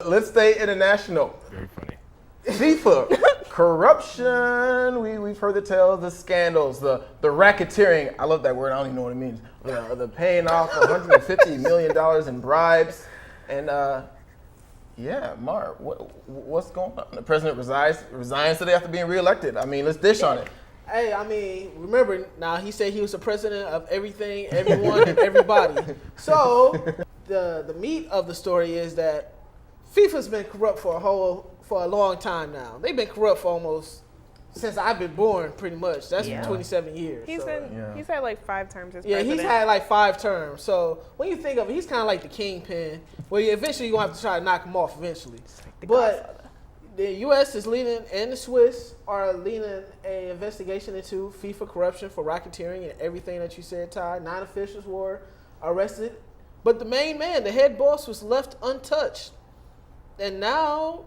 Let's stay international. Very funny. FIFA, corruption. We've heard the tales, the scandals, the racketeering. I love that word. I don't even know what it means. The paying off $150 million in bribes. And yeah, Marv, what's going on? The president resigns today after being reelected. I mean, let's dish on it. Hey, I mean, remember now he said he was the president of everything, everyone, and everybody. So the meat of the story is that FIFA's been corrupt for a long time now. They've been corrupt for almost since I've been born, pretty much. That's 27 years. He's had like 5 terms as president. He's had like 5 terms. So when you think of it, he's kind of like the kingpin. Well, eventually you're going to have to try to knock him off eventually. But the U.S. is leading, and the Swiss are leading an investigation into FIFA corruption for racketeering and everything that you said, Ty. 9 officials were arrested. But the main man, the head boss, was left untouched. And now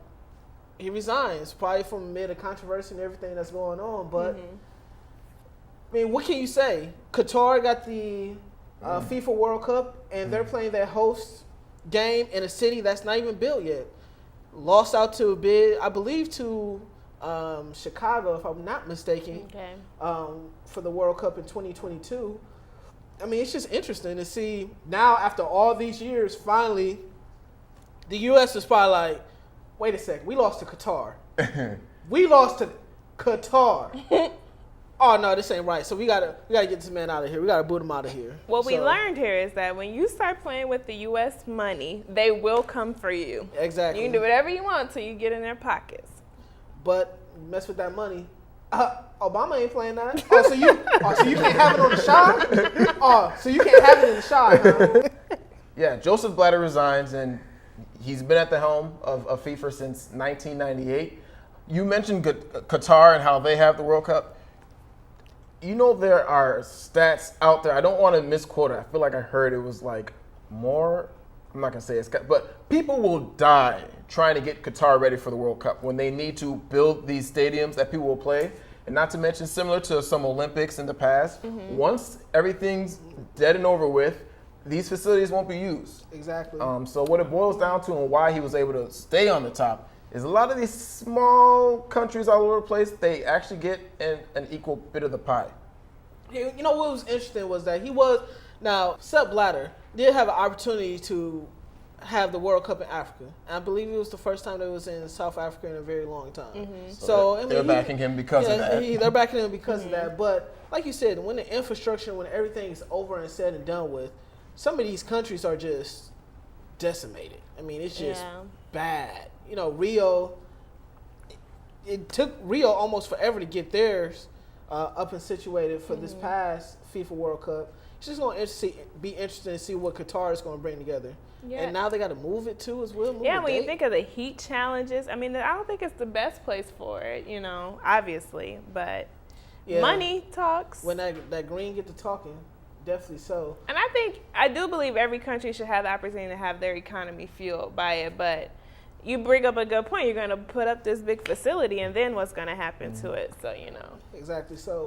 he resigns, probably from amid the controversy and everything that's going on. But, I mean, what can you say? Qatar got the FIFA World Cup, and they're playing their host game in a city that's not even built yet. Lost out to a bid, I believe, to Chicago, if I'm not mistaken, for the World Cup in 2022. I mean, it's just interesting to see now, after all these years, finally, the U.S. is probably like, wait a second, we lost to Qatar. We lost to Qatar. Oh no, this ain't right. So we gotta get this man out of here. We gotta boot him out of here. What we learned here is that when you start playing with the U.S. money, they will come for you. Exactly. You can do whatever you want until you get in their pockets. But mess with that money. Obama ain't playing that. So you can't have it on the shot. So you can't have it in the shot. Huh? Yeah, Sepp Bladder resigns, and he's been at the helm of FIFA since 1998. You mentioned Qatar and how they have the World Cup. You know, there are stats out there. I don't want to misquote it. I feel like I heard it was like more. I'm not going to say it's, but people will die trying to get Qatar ready for the World Cup when they need to build these stadiums that people will play. And not to mention, similar to some Olympics in the past, once everything's dead and over with, these facilities won't be used. Exactly. So what it boils down to, and why he was able to stay on the top, is a lot of these small countries all over the place, they actually get an equal bit of the pie. You know what was interesting was that Sepp Bladder did have an opportunity to have the World Cup in Africa. And I believe it was the first time they was in South Africa in a very long time. So I mean, they're backing him because of that. They're backing him because of that. But like you said, when the infrastructure, when everything's over and said and done with, some of these countries are just decimated. I mean, it's just bad. You know, Rio, it took Rio almost forever to get theirs up and situated for this past FIFA World Cup. It's just going to be interesting to see what Qatar is going to bring together. Yeah. And now they got to move it too as well. When you think of the heat challenges, I mean, I don't think it's the best place for it, you know, obviously. But money talks. When that green get to talking, definitely so. And I do believe every country should have the opportunity to have their economy fueled by it. But you bring up a good point. You're going to put up this big facility, and then what's going to happen to it? So, you know. Exactly so.